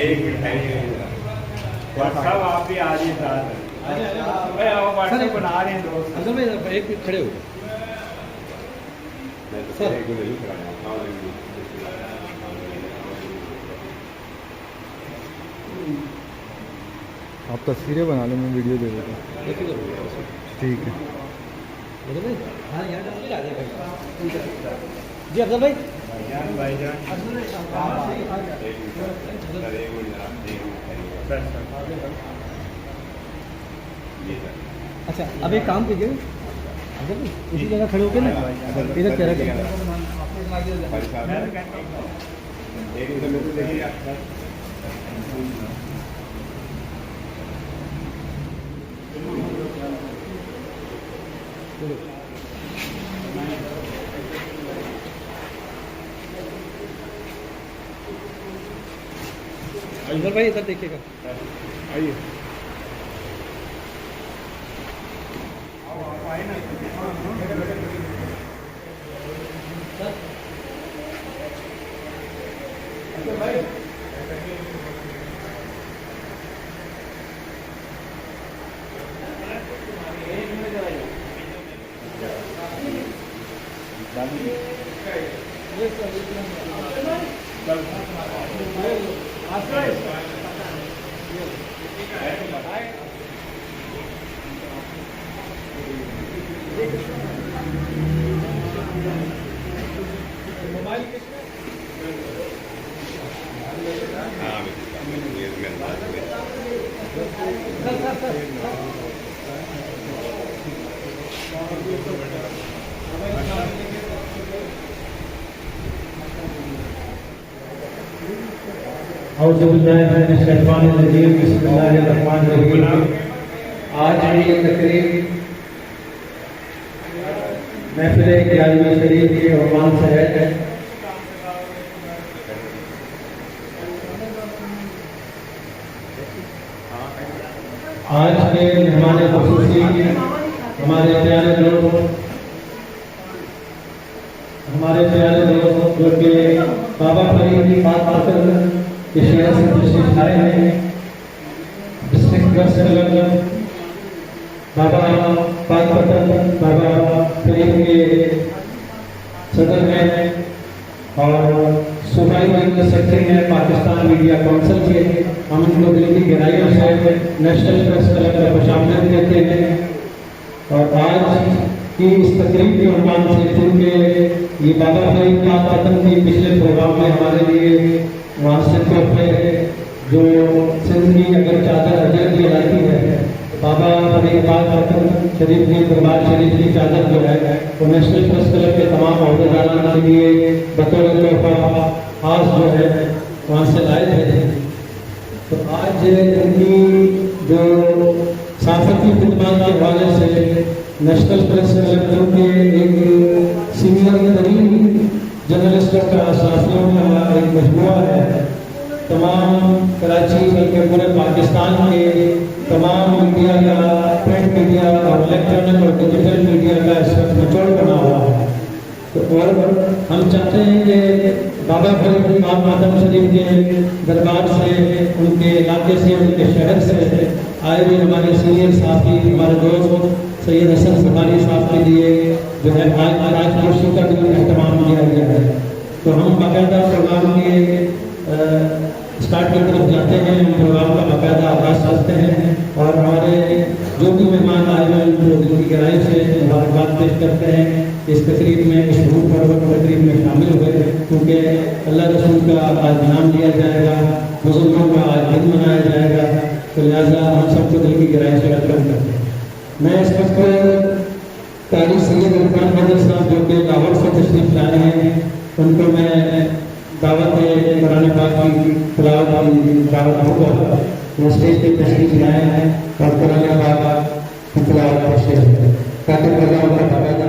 एक मिनट सब आप ही आज ही साथ व्हाट्सएप बना रहे हैं दोस्त। असल में एक मिनट खड़े हो सर। आप तस्वीरें बना लो, मैं वीडियो दे देता हूँ। ठीक है जी अफजल भाई। अच्छा अब एक काम कीजिए, इसी जगह खड़े होके ना इधर चेहरा अफजल भाई इधर देखिएगा, आइए। आज ये तकरीब महफिल ग्यारहवीं शरीफ के उन्वान से है। आज के मेहमान खुसूसी हमारे प्यारे दोस्त जो कि बाबा फरीद की बात आकर के शहर से तशरीफ लाए हैं। डिस्ट्रिक्ट कलेक्टर बाबा बाबा फरीद के सदर हैं और सूबाई सेक्रेटरी हैं पाकिस्तान मीडिया काउंसिल के। हम उनको दिल की गहराइयों से नेशनल प्रेस क्लब का खुशामदीद कहते हैं। और आज की इस तकरीब के उन्वान से चूँकि ये बाबा फरीद का खत्म की पिछले प्रोग्राम में हमारे लिए वहाँ से तोहफे जो सिंध की अगर चादर अजर दी जाती है, बाबा फरीद खत्म शरीफ की दरबार शरीफ की चादर जो है वो नेशनल प्रेस क्लब के तमाम अहदेदारान के लिए बतौर तोहफा खास जो है वहाँ से लाए थे। तो आज उनकी जो सहाफती खिदमत के हवाले से नेशनल प्रेस क्लब के एक सीनियर तरीन जर्नलिस्टों का साथियों का एक मजमुआ है। तमाम कराची बल्कि पूरे पाकिस्तान के तमाम मीडिया का, प्रिंट मीडिया और इलेक्ट्रॉनिक और डिजिटल मीडिया का इस वक्त निचोड़ बना हुआ है। तो और हम चाहते हैं कि बाबा फरीद मातम शरीफ के दरबार से, उनके इलाके से, उनके शहर से आए हुए हमारे सीनियर साथी, हमारे दोस्त सैयद हसन बुखारी साहब के लिए जो है आज खुशी का भी एहतमाम किया गया है। तो हम बाकायदा प्रोग्राम के स्टार्ट की तरफ जाते हैं, प्रोग्राम का बाकायदा आगाज करते हैं और हमारे जो भी मेहमान आए हुए हैं उनको दिल की गहराई से मुबारकबाद पेश करते हैं। इस तकरीब में, इस रूप पर्व तकरीब में शामिल हुए क्योंकि अल्लाह रसूल का आज नाम लिया जाएगा, बुजुर्गों का आज दिन मनाया जाएगा। तो लिहाजा हम सबको दिल की गहराई से वेलकम करते हैं। मैं इस वक्त कारी सैयद इरफान बदर साहब जो कि लाहौर से तशरीफ लाए हैं, उनको मैं दावत कुरान पाक की तिलावत की दावत होगा। वो स्टेज पे तशरीफ लाए हैं और कुरान पाक की तिलावत पेश करेंगे ताकि प्रोग्राम का बाकायदा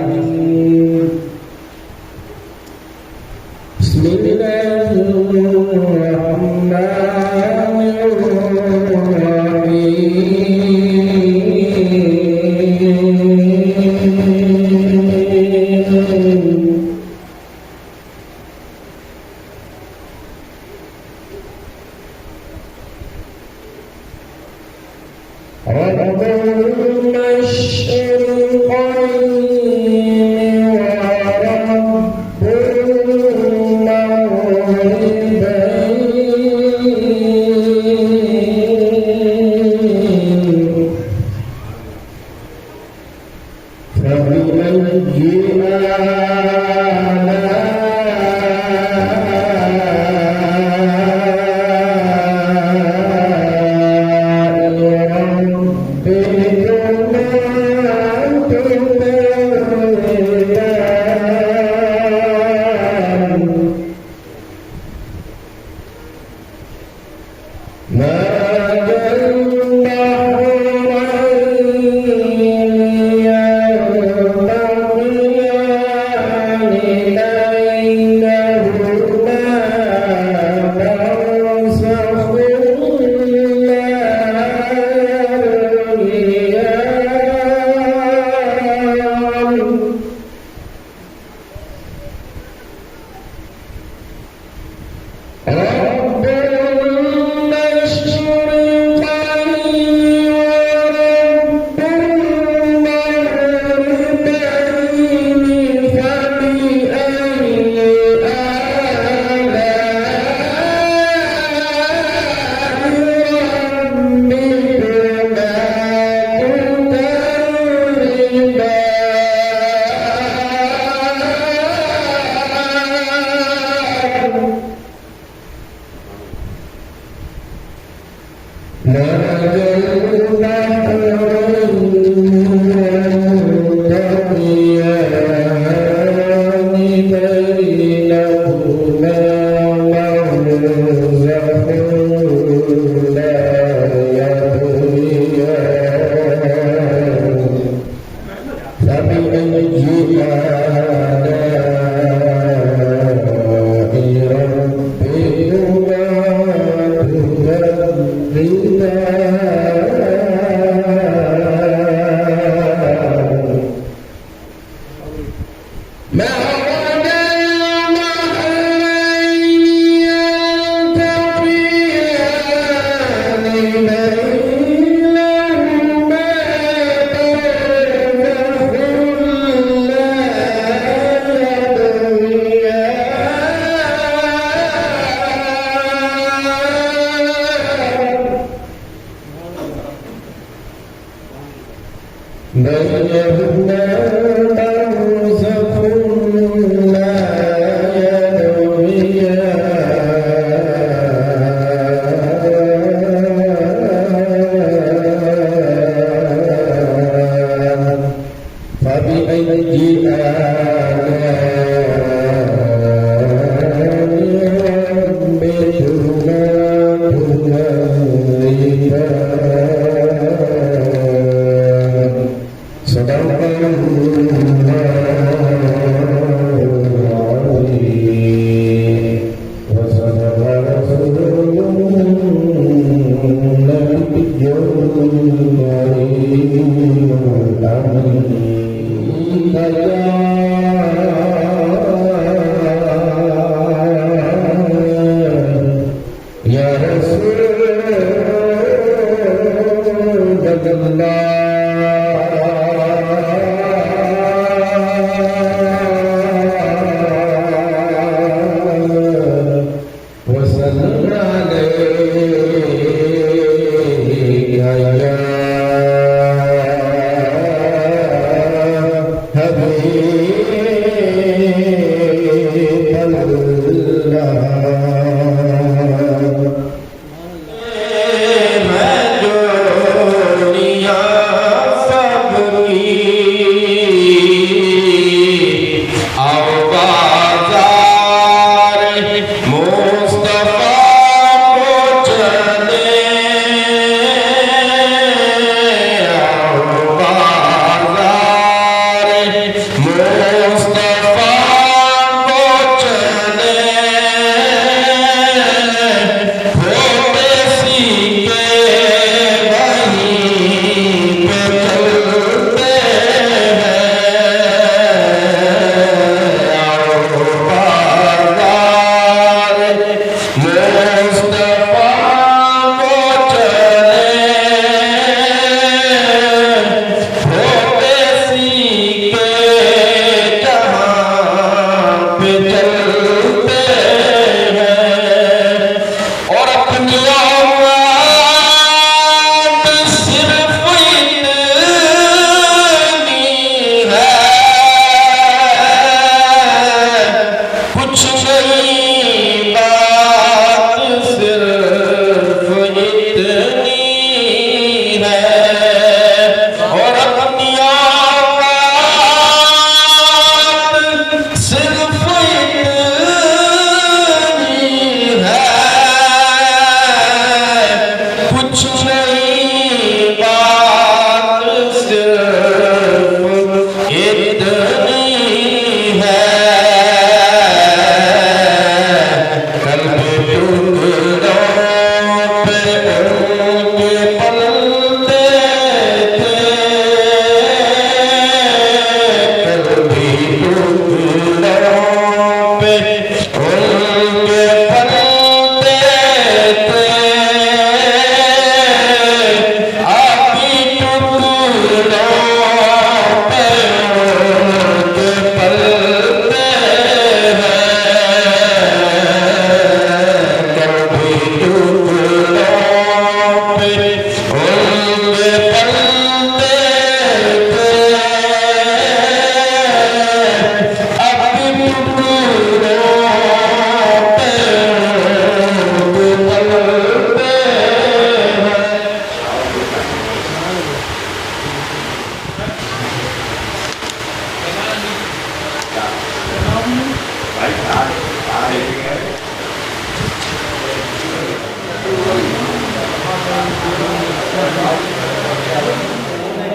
Saudara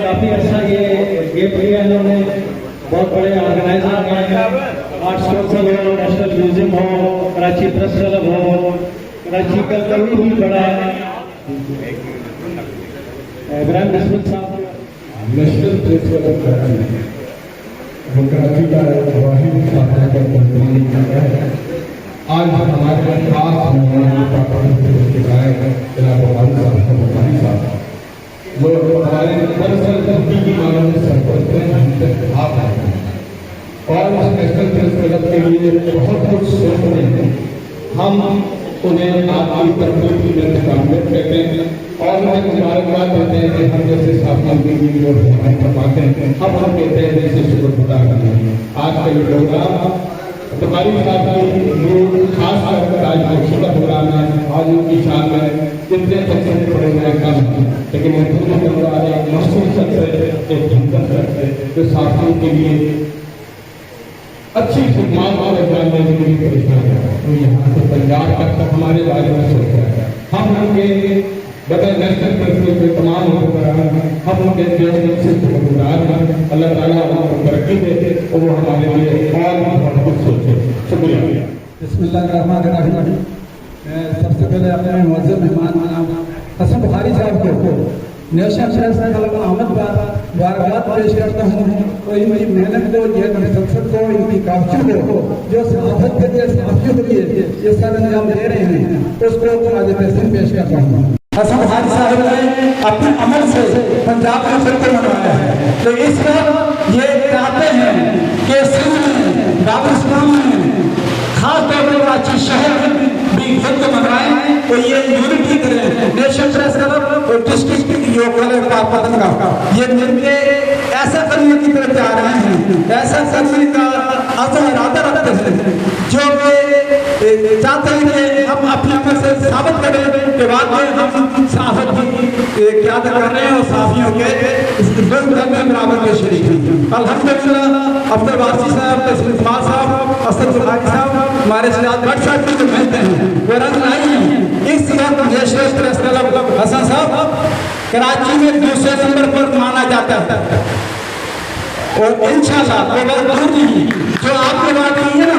काफ़ी अच्छा ये गिफ्ट दिया है इन्होंने, बहुत बड़े ऑर्गेनाइजर हैं, आर्ट सोशल हो, नेशनल म्यूजियम हो, कराची प्रेस क्लब हो, कराची का कभी भी बड़ा इब्राहिम बिस्मिल साहब नेशनल प्रेस क्लब कराची का वाहिद छात्रा का कुर्बानी करता है। आज हमारे खास मेहमान जो हमारे दरअसल धरती की मानव सरपंच हैं, हम तक आप हैं और इस नेशनल प्रेस क्लब के लिए बहुत कुछ सोच रहे हैं। हम उन्हें आपकी तरक्की में कामयाब कहते हैं और उन्हें मुबारकबाद देते हैं कि हम जैसे साथियों की जो हमारे फरमाते हैं, अब हम कहते हैं जैसे शुक्रगुजार करना है। आज का ये प्रोग्राम तुम्हारी साथ खास कर आज का प्रोग्राम है। आज उनकी शान में कितने पैसे पड़े हुए कम, लेकिन एक मशहूर शख्स है, एक हिंदन शख्स है जो साथियों के लिए अच्छी खिदमत और जानने के लिए परेशान है। तो यहाँ से पंजाब तक हमारे बारे में सोच रहा है। हम उनके बगैर नेशनल प्रेस के तमाम हम उनके से शुक्रगुजार हैं। अल्लाह ताला उनको तरक्की दे और वो हमारे लिए और बहुत कुछ सोचे। शुक्रिया। बिस्मिल्लाहिर्रहमानिर्रहीम। मैं सबसे पहले अपने मुअज़्ज़ज़ मेहमान हसन बुखारी साहब को नेशनल प्रेस क्लब आमद मुबारकबाद पेश करता हूँ और इनकी मेहनत को, ये संसद को, इनकी काफियों को जो सहाफत के लिए साथियों के लिए ये सर अंजाम दे रहे हैं, उसको आज तहसीन पेश करता हूँ। हसन बुखारी साहब ने अपने अमल से पंजाब का फिक्र बनवाया है। तो इस वक्त ये चाहते हैं कि सिंध में, दारुल इस्लाम में, खास तौर पर कराची शहर में भी खुद को मनवाएं तो ये यूनिटी करें। नेशनल प्रेस क्लब और डिस्ट्रिक्ट योग करें पतंगा, ये मिलके ऐसा करने की तरफ जा रहे हैं, ऐसा करने का अज़म इरादा रखते हैं जो चाहते हैं कि हम अपने अमल से साबित करें कि वाकई हम साहब की क्या कर रहे हैं और साफियों के में बराबर के शरीक हैं। अल्हम्दुलिल्लाह अब्दुल वासी साहब, तस्लीम साहब, असद बुखारी साहब, हमारे सिराज भट्ट साहब की जो मेहनत हैं वो रंग लाई हैं। इस वक्त नेशनल प्रेस क्लब हसन साहब कराची में दूसरे नंबर पर माना जाता है और इंशाल्लाह वो बात दूर नहीं जो आपने बात की है ना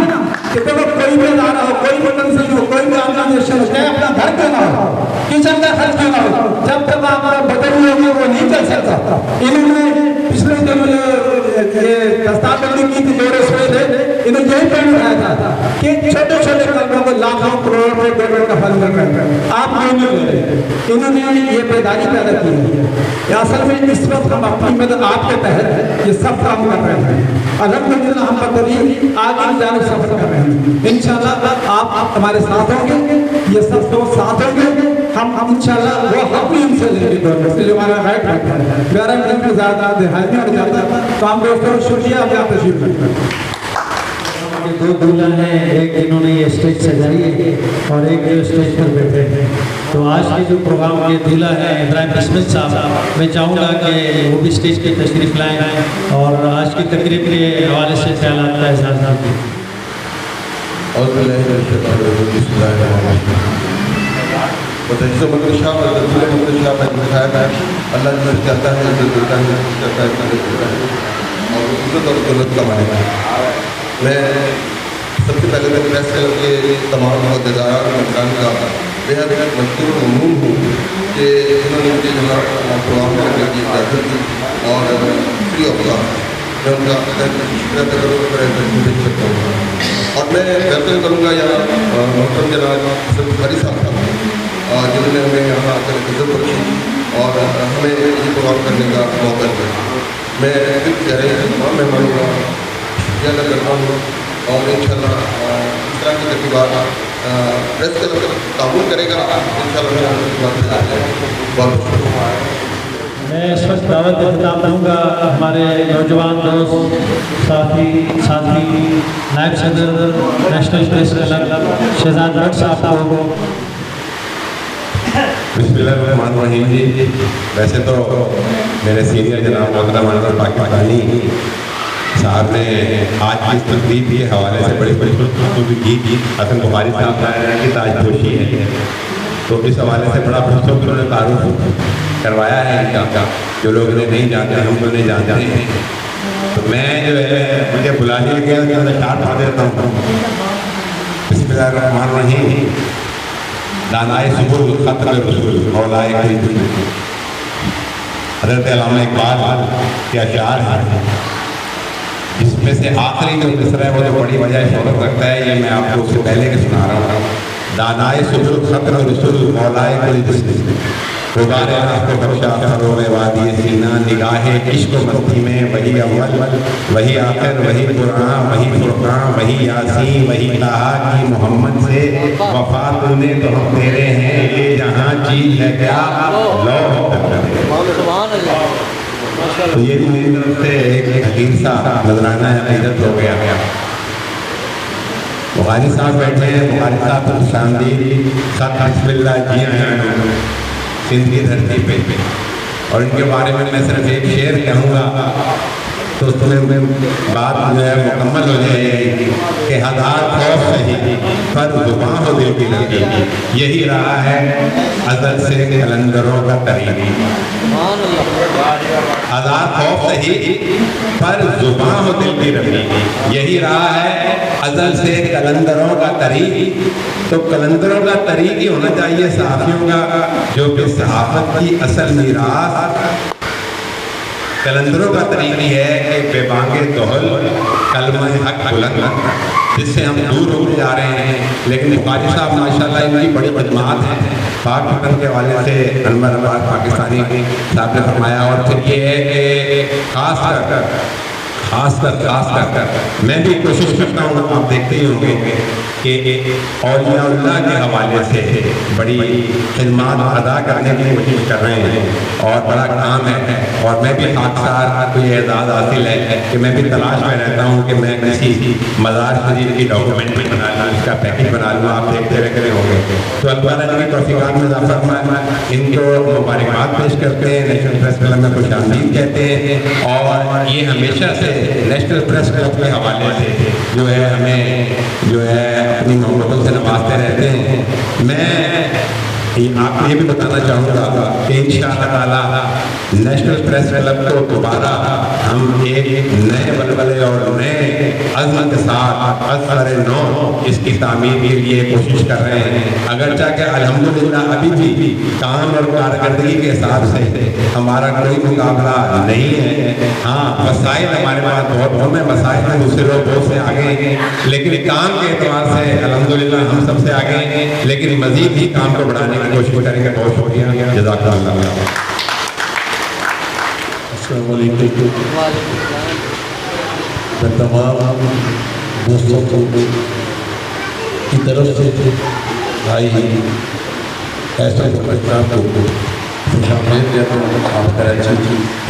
कि देखो कोई भी इदारा हो, कोई भी कंसर्न हो, कोई भी ऑर्गेनाइजेशन हो, चाहे अपना घर क्यों ना हो, किचन का खर्च क्यों ना हो, जब तक आपका बदल होगी वो नहीं चल सकता। इन्होंने पिछले दिनों ये दस्तावेजी की थी, दो रसोई थे, इन्होंने यही पॉइंट उठाया था कि छोटे छोटे कल्पों को लाखों करोड़ रुपए गवर्नमेंट का फंड कर रहे हैं, आप क्यों नहीं ले रहे? इन्होंने ये बेदारी पैदा की है। असल में इस वक्त हम अपनी मदद आपके तहत ये सब काम कर रहे हैं। अल्हम्दुलिल्लाह हम बदली आगे की जानब सफर कर रहे हैं। इंशाल्लाह आप हमारे साथ होंगे, ये सब दोस्त साथ होंगे, हम इंशाल्लाह वो हक भी हमसे लेंगे गवर्नमेंट से जो हमारा राइट रखता है। मेरा मिनट ज़्यादा देहाती हो जाता है तो हम दोस्तों शुक्रिया, आप यहाँ तशरीफ रखते हैं। दो दूल्हा हैं, एक इन्होंने ये स्टेज सजाई है और एक जो स्टेज पर बैठे हैं। तो आज के जो प्रोग्राम के दूल्हा है इब्राहिम बिस्मिल साहब, मैं चाहूँगा कि वो भी स्टेज पे तशरीफ लाएँ और आज की तकरीब के हवाले से ख्यालात का इज़हार करें। और बताइए मदरसा अल्लाह चाहता है, देता है, करता है और इज्जत और दौलत का मालिक है। मैं सबसे पहले तो प्रेस क्लब के तमाम अहदेदार मकान का बेहद मशहूर ममनून हूँ कि इन्होंने मुझे जो प्रोग्राम करने की इजाज़त दी और फ्री ऑफ कॉस्ट मैं उनका शुक्रिया अदा सकता हूँ। और मैं वेलकम करूँगा यहाँ मोहतरम जनाब हसन बुखारी साहब जिन्होंने हमें यहाँ आकर इज्जत रखी और हमें ये प्रोग्राम करने का मौका दिया। मैं फिर कह रहे हैं तमाम मेहमानों का शुक्रिया अदा करता हूँ और इंशाल्लाह इस तरह की तकरीबात प्रेस क्लब ताउन करेगा इंशाल्लाह। बहुत मैं इस वक्त दावत खिताब दूँगा हमारे नौजवान दोस्त साथी नायब सदर national press club Shahzad Bhatt साहब को। बिस्मिल्लाहिर्रहमानिर्रहीम जी, वैसे तो मेरे सीनियर जनाब मोहतरम अनवर पाकिस्तानी साहब ने आज की तकरीब के हवाले से बड़ी बड़ी गुफ्तगू की। हसन बुखारी साहब की ताजपोशी है तो इस हवाले से बड़ा खुशों की उन्होंने तारुफ करवाया है इनका, जो लोग इन्हें नहीं जानते हम तो नहीं जानते हैं। तो मैं जो है मुझे बुला लिया गया तो स्टार्ट कर देता हूँ। बिस्मिल्लाहिर्रहमानिर्रहीम। दानाए सुबुल खत्म रसूल मौलाए कुल। हज़रत अल्लामा इकबाल के अशार हैं, जिसमें से आखिरी जो मिसरा है वो तो बड़ी वजह शोहरत रखता है, ये मैं आपको उससे पहले के सुना रहा हूँ। दानाए सुबुल खत्म रसूल मौलाए कुल पुकारे आपको बख्शा फरोग़ वादी सीना निगाहे इश्क मस्ती में वही अव्वल वही आखिर वही कुरान वही फुरकान वही यासीन वही कहा कि मोहम्मद से वफा तूने तो हम तेरे हैं, ये जहाँ चीज है क्या लो। तो ये भी मेरी तरफ से एक हकीम सा नजराना इज्जत हो गया। बुखारी साहब बैठे हैं, बुखारी साहब को शानदीद सत बिस्मिल्लाह जी हैं सिंध की धरती पे, और इनके बारे में मैं सिर्फ एक शेर कहूँगा तो उसमें बात जो है मुकम्मल हो जाएगी कि हज़ार खौफ सही पर जुबां हो दिल की लगी, यही रहा है अज़ल से कलंदरों का तरीक़। हज़ार खौफ सही पर जुबां हो दिल की लगी, यही रहा है अज़ल से कलंदरों का तरीक़। तो कलंदरों का तरीक़ ही होना चाहिए सहाफ़ियों का, जो कि सहाफ़त की असल मीरास कलंदरों का तरीक़ है कि बेबांगे दोहल कलमा हक बुलंद, जिससे हम दूर होते जा रहे हैं। लेकिन बुखारी साहब माशाल्लाह इनकी बड़ी बदमात है। पाक पतन के वाले से अनवर अब्बास पाकिस्तानी साहब ने फरमाया, और फिर ये है कि खास कर मैं भी कोशिश करता हूँ, आप देखते ही होंगे कि औलिया के हवाले से बड़ी खिदमत अदा करने की कोशिश कर रहे हैं और बड़ा काम है। और मैं भी अक्सर कोई एजाज़ हासिल है कि मैं भी तलाश में रहता हूँ कि मैं किसी मज़ार शरीफ की डॉक्यूमेंट्री बना लूँ, इसका पैकेज बना लूँ। आप देखते रहते होंगे। तो अल्लाह ताला की तौफ़ीक़ात में इज़ाफ़ा फरमाए, इनको मुबारकबाद पेश करते हैं। नेशनल प्रेस क्लब में खुशामदीद कहते हैं, और ये हमेशा से नेशनल प्रेस क्लब के हवाले से जो है हमें जो है अपनी मोहब्बतों से नवाजते रहते हैं। मैं आपको ये भी बताना चाहूँगा कि इंशाअल्लाह ताला नेशनल प्रेस क्लब को दोबारा हम एक नए बलबले और नए अज़्म के साथ असर नौ इसकी तामीर के लिए कोशिश कर रहे हैं। अगर चाहे अल्हम्दुलिल्लाह अभी भी काम और कारकर्दगी के हिसाब से हमारा कोई मुकाबला नहीं है। हाँ, वसाइल हमारे पास बहुत में वसाइल में दूसरे लोग बहुत से आगे हैं, लेकिन काम के एतबार से अल्हम्दुलिल्लाह हम सबसे आगे हैं। लेकिन मज़ीद ही काम को बढ़ाने की कोशिश करेंगे। बहुत शुक्रिया, जज़ाकल्लाह। अस्सलाम वालेकुम। मैं तमाम दोस्तों की तरफ से भाई ऐसा समझता को आप कराची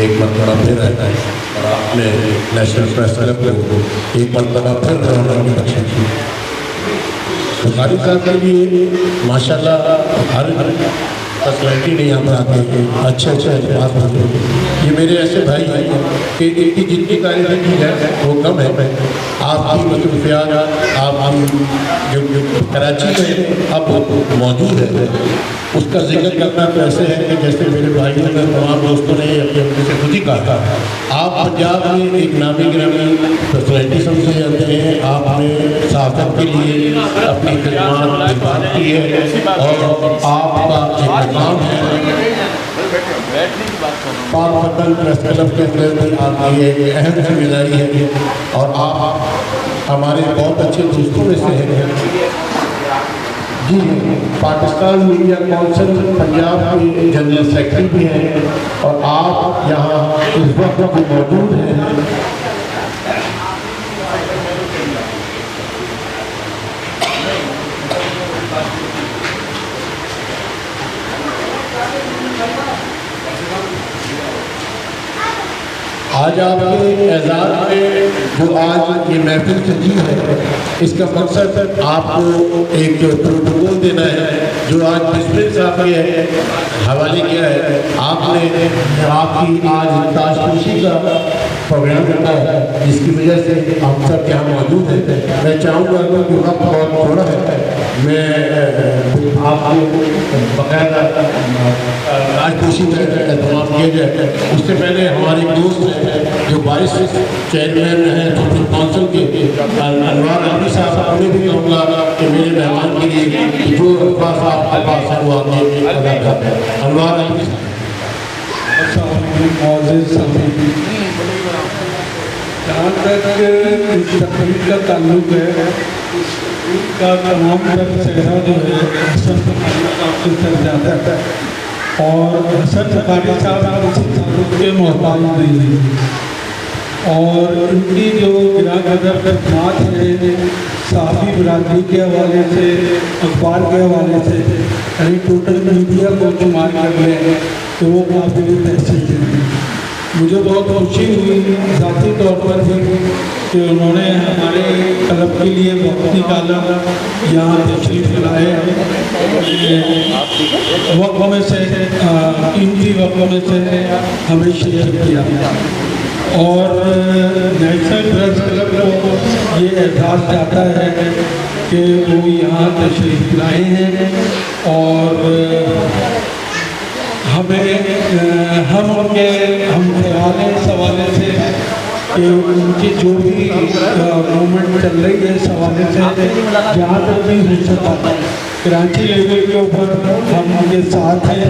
एक मरतबा फिर रहता है, और आपने नेशनल प्रेस क्लब को एक मरतबा फिर रौनक बख्शी की। बुखारी साहब के लिए माशाल्लाह हर फैसिलिटी नहीं यहाँ पर आते हैं, अच्छे बात होते हैं। ये मेरे ऐसे भाई हैं कि इनकी जितनी तारीफें की है वो कम है। आपकी मसरूफियात आप जो कराची में अब मौजूद है उसका जिक्र करना तो ऐसे है कि जैसे मेरे भाइयों ने तमाम दोस्तों ने अपने से खुद ही कहा, आप पंजाब में एक नामी गिरामी फैसिलिटी समझे जाते हैं। आपने सहाफ़त के लिए अपनी खिदमत की है, और आपका एक काम है पाक पतन प्रेस क्लब के अंदर भी आपकी एक अहम जिम्मेदारी है, और आप हमारे बहुत अच्छे दोस्तों में से हैं। जी, पाकिस्तान मीडिया काउंसिल पंजाब के जनरल सेक्रेटरी भी हैं, और आप यहाँ इस वक्त भी मौजूद हैं। आज आपके एजाज़ में जो आज ये महफिल सजी है, इसका मकसद आपको एक प्रोटोकॉल देना है जो आज बिस्मिल साहब के हवाले किया है। आपने आपकी आज ताजपोशी का प्रोग्राम होता है, जिसकी वजह से आप सब यहाँ मौजूद हैं। मैं चाहूँगा कि वक्त बहुत थोड़ा है, मैं आपको बाकायदा राजकोषी में एहतमाम किया जाए। उससे पहले हमारे दोस्त हैं जो वाइस चेयरमैन हैं सुप्रीम काउंसिल के, अनवार अली साहब, उन्हें भी कहूँगा कि मेरे मेहमान के लिए जो अल्फाज आपके पास है वो आगे अदा करते हैं। अनवार अली साहब। जहाँ तक इस तकरीब का ताल्लुक है, इसका तमाम तरफ चेहरा जो है हसन बुखारी साहब से सर जाता है और हसन बुखारी साहब किसी ताल्लुक के मोहताज नहीं है और इनकी जो गिरा गदर खिदमात है साहबी बरादरी के हवाले से, अखबार के हवाले से, यानी टोटल मीडिया को शुमार कर लें तो वो काबिल तहसीन है। मुझे बहुत खुशी हुई ज़ाती तौर पर भी कि उन्होंने हमारे क्लब के लिए वक्त निकाला, यहाँ तशरीफ़ लाए, वक्त में से कीमती वक्त में से हमें शेयर किया और नेशनल प्रेस क्लब को ये एहसास जाता है कि वो यहाँ तशरीफ़ लाए हैं और हमें हम उनके हम ख्याल है इस हवाले से कि उनकी जो भी मूवमेंट चल रही है इस हवाले से जहाँ तक भी हो सकता है कराची लेवल के ऊपर हम उनके साथ हैं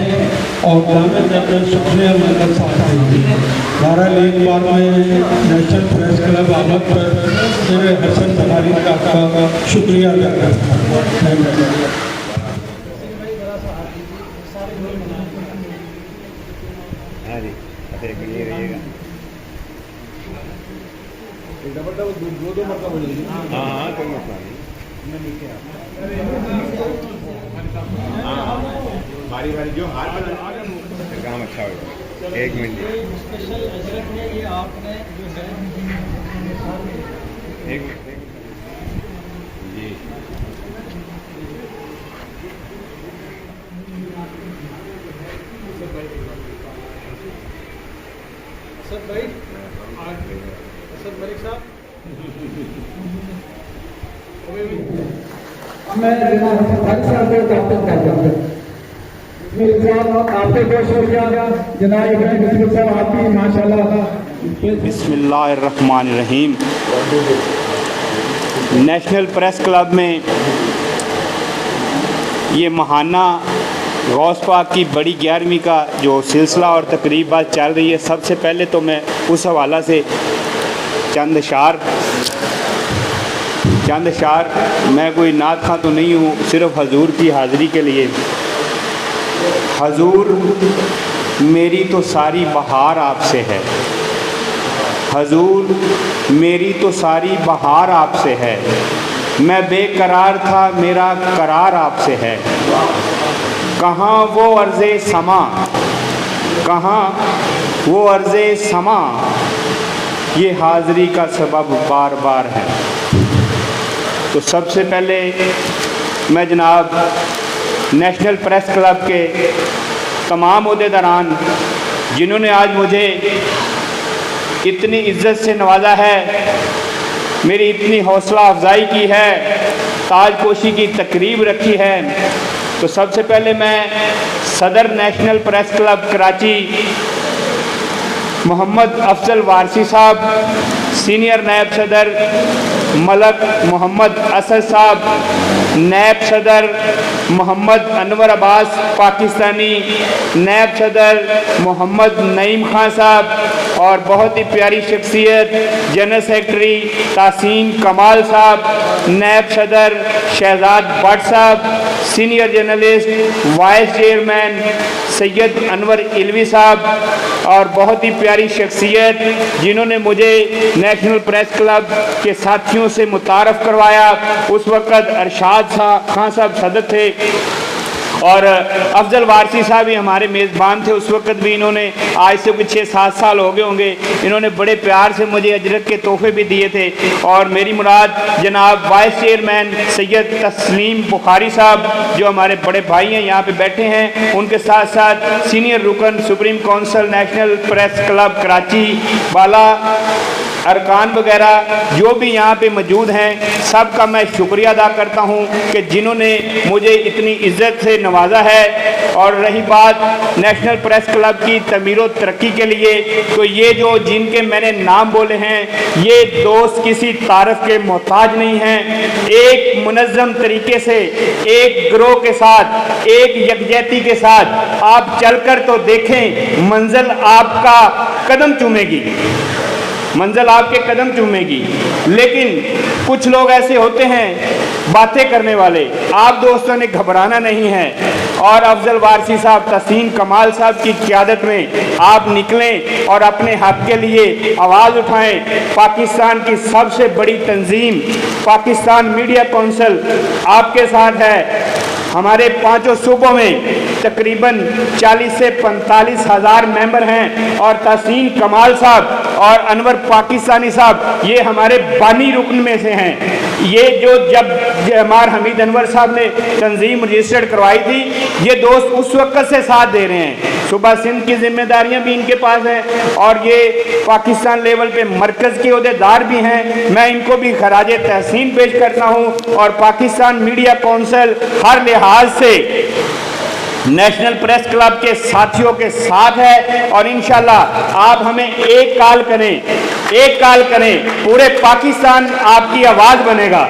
और ग्रामीण लेवल सबसे हमारे साथ हैं। 12 एक बार में नेशनल प्रेस क्लब आमद पर मेरे हसन बुखारी का शुक्रिया अदा करता हूँ। हाँ कोई मसला नहीं, बारी बारी जो हार बना काम अच्छा होगा। एक मिनट एक जी असद भाई, असद मलिक साहब, मैं जनाब हसन साहब को दावत करता हूं। आपसे बहुत शुक्रिया जनाब इब्राहिम साहब, आपकी माशाल्लाह। बिस्मिल्लाहिर्रहमानिर्रहीम। नेशनल प्रेस क्लब में ये महाना गौस पाक की बड़ी 11वीं का जो सिलसिला और तकरीब बात चल रही है, सबसे पहले तो मैं उस हवाला से चंद शार, मैं कोई नात खां तो नहीं हूँ, सिर्फ़ हजूर की हाज़िरी के लिए। हजूर मेरी तो सारी बहार आपसे है, हजूर मेरी तो सारी बहार आपसे है, मैं बेकरार था मेरा करार आपसे है। कहाँ वो अर्ज़े समा, कहाँ वो अर्ज़े समा, ये हाज़िरी का सबब बार बार है। तो सबसे पहले मैं जनाब नेशनल प्रेस क्लब के तमाम ओहदेदारान जिन्होंने आज मुझे इतनी इज़्ज़त से नवाजा है, मेरी इतनी हौसला अफजाई की है, ताजपोशी की तकरीब रखी है, तो सबसे पहले मैं सदर national press club Karachi Mohammad Afzal Warsi साहब, सीनियर नायब सदर मलक मोहम्मद असद साहब, नायब सदर मोहम्मद अनवर अब्बास पाकिस्तानी, नायब सदर मोहम्मद नईम खान साहब और बहुत ही प्यारी शख्सियत जनरल सेक्रेटरी तासीन कमाल साहब, नायब सदर शहजाद भट्ट साहब, senior journalist vice chairman Syed Anwar Alvi साहब और बहुत ही प्यारी शख्सियत जिन्होंने मुझे नेशनल प्रेस क्लब के साथियों से मुतारफ़ करवाया। उस वक़्त अरशाद खान साहब सदर थे और अफजल वारसी साहब ही हमारे मेज़बान थे उस वक्त भी। इन्होंने आज से कुछ 6-7 साल हो गए होंगे, इन्होंने बड़े प्यार से मुझे अजरक के तोहफे भी दिए थे। और मेरी मुराद जनाब वाइस चेयरमैन सैयद तस्लीम बुखारी साहब जो हमारे बड़े भाई हैं यहाँ पे बैठे हैं, उनके साथ साथ सीनियर रुकन supreme council national press club Karachi बाला अरकान वगैरह जो भी यहाँ पे मौजूद हैं, सबका मैं शुक्रिया अदा करता हूँ कि जिन्होंने मुझे इतनी इज्जत से नवाजा है। और रही बात नेशनल प्रेस क्लब की तमीर व तरक्की के लिए, तो ये जो जिनके मैंने नाम बोले हैं, ये दोस्त किसी तारफ़ के मोहताज नहीं हैं। एक मुनज़्ज़म तरीके से एक ग्रोह के साथ, एक यकजहती के साथ आप चलकर तो देखें, मंजिल आपका कदम चूमेगी, मंजिल आपके कदम चूमेगी। लेकिन कुछ लोग ऐसे होते हैं बातें करने वाले, आप दोस्तों ने घबराना नहीं है। और अफजल वारसी साहब, तहसीन कमाल साहब की क़यादत में आप निकलें और अपने हक़ के लिए आवाज़ उठाएं। पाकिस्तान की सबसे बड़ी तंजीम पाकिस्तान मीडिया काउंसिल आपके साथ है। हमारे 5 सूबों में तकरीबन 40 से 45 हज़ार मेंबर हैं और तहसीन कमाल साहब और अनवर पाकिस्तानी साहब ये हमारे बानी रुकन में से हैं। ये जो जब हमार हमीद अनवर साहब ने तंजीम रजिस्टर्ड करवाई थी, ये दोस्त उस वक्त से साथ दे रहे हैं। सूबा सिंध की जिम्मेदारियां भी इनके पास हैं और ये पाकिस्तान लेवल पे मरकज़ के अहदेदार भी हैं। मैं इनको भी खराजे तहसीन पेश करता हूँ। और पाकिस्तान मीडिया काउंसिल हर लिहाज से नेशनल प्रेस क्लब के साथियों के साथ है और इंशाल्लाह आप हमें एक कॉल करें, पूरे पाकिस्तान आपकी आवाज़ बनेगा।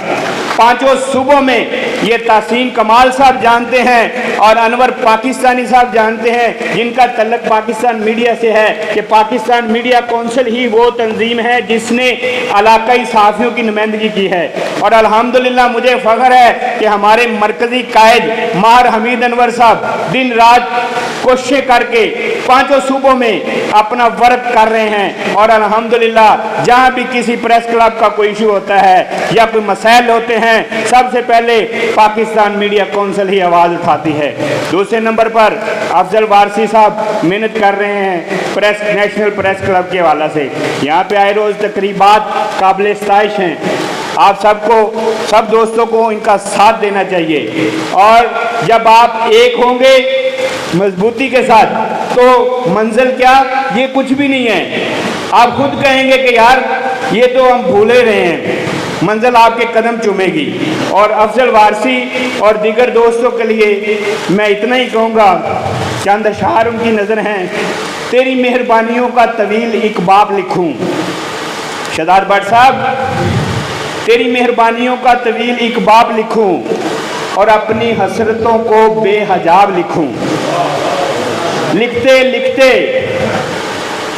5 सूबों में ये तहसीन कमाल साहब जानते हैं और अनवर पाकिस्तानी साहब जानते हैं, जिनका तल्लुक पाकिस्तान मीडिया से है, कि पाकिस्तान मीडिया काउंसिल ही वो तंजीम है जिसने इलाकाई सहाफ़ियों की नुमाइंदगी की है। और अल्हम्दुलिल्लाह मुझे फ़ख्र है कि हमारे मरकज़ी कायद माहिर हमीद अनवर साहब दिन रात कोशिशें करके 5 सूबों में अपना वर्क कर रहे हैं। और अल्हम्दुलिल्लाह जहाँ भी किसी प्रेस क्लब का कोई इशू होता है या कोई मसाइल होते हैं, सबसे पहले पाकिस्तान मीडिया काउंसिल ही आवाज़ उठाती है। दूसरे नंबर पर अफजल वारसी साहब मेहनत कर रहे हैं नेशनल प्रेस क्लब के हवाले से। यहाँ पे आए रोज़ तकरीबात काबिल इस्ताइश हैं। आप सब दोस्तों को इनका साथ देना चाहिए। और जब आप एक होंगे मजबूती के साथ, तो मंजिल क्या, ये कुछ भी नहीं है। आप खुद कहेंगे कि यार ये तो हम भूले रहे हैं, मंजिल आपके कदम चूमेगी। और अफजल वारसी और दीगर दोस्तों के लिए मैं इतना ही कहूँगा, चंद अशार उनकी नज़र हैं। तेरी मेहरबानियों का तवील एक बाब लिखूँ, शहजाद भट्ट साहब, तेरी मेहरबानियों का तवील एक बाब लिखूँ और अपनी हसरतों को बेहजाब लिखूँ। लिखते लिखते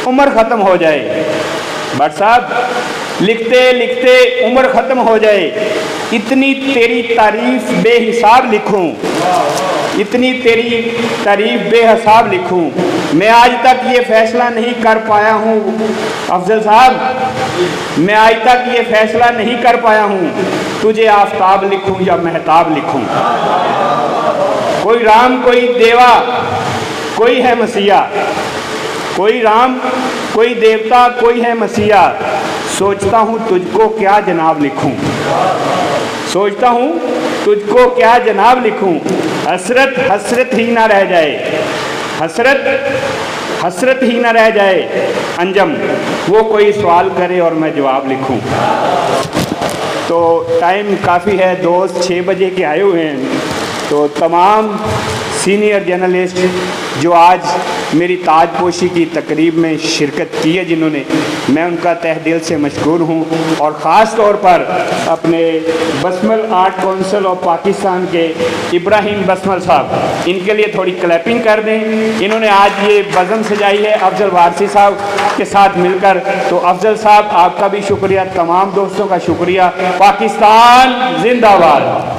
उम्र ख़त्म हो जाए, भट्ट साहब, लिखते लिखते उम्र ख़त्म हो जाए। इतनी तेरी तारीफ़ बेहिसाब लिखूं, इतनी तेरी तारीफ़ बेहिसाब लिखूं। मैं आज तक ये फ़ैसला नहीं कर पाया हूँ अफजल साहब, मैं आज तक ये फ़ैसला नहीं कर पाया हूँ, तुझे आफताब लिखूं या महताब लिखूं। कोई राम कोई देवा कोई है मसीहा, कोई राम कोई देवता कोई है मसीहा। सोचता हूँ तुझको क्या जनाब लिखूं, सोचता हूँ तुझको क्या जनाब लिखूं। हसरत हसरत ही ना रह जाए, हसरत हसरत ही ना रह जाए। अंजम वो कोई सवाल करे और मैं जवाब लिखूं। तो टाइम काफ़ी है, दोस्त 6 बजे के आए हुए हैं। तो तमाम सीनियर जर्नलिस्ट जो आज मेरी ताजपोशी की तकरीब में शिरकत की है, जिन्होंने, मैं उनका तहे दिल से मशकूर हूँ। और ख़ास तौर पर अपने बसमल आर्ट काउंसिल ऑफ पाकिस्तान के इब्राहिम बसमल साहब, इनके लिए थोड़ी क्लैपिंग कर दें। इन्होंने आज ये बज़म सजाई है अफजल वारसी साहब के साथ मिलकर। तो अफजल साहब आपका भी शुक्रिया, तमाम दोस्तों का शुक्रिया। पाकिस्तान जिंदाबाद।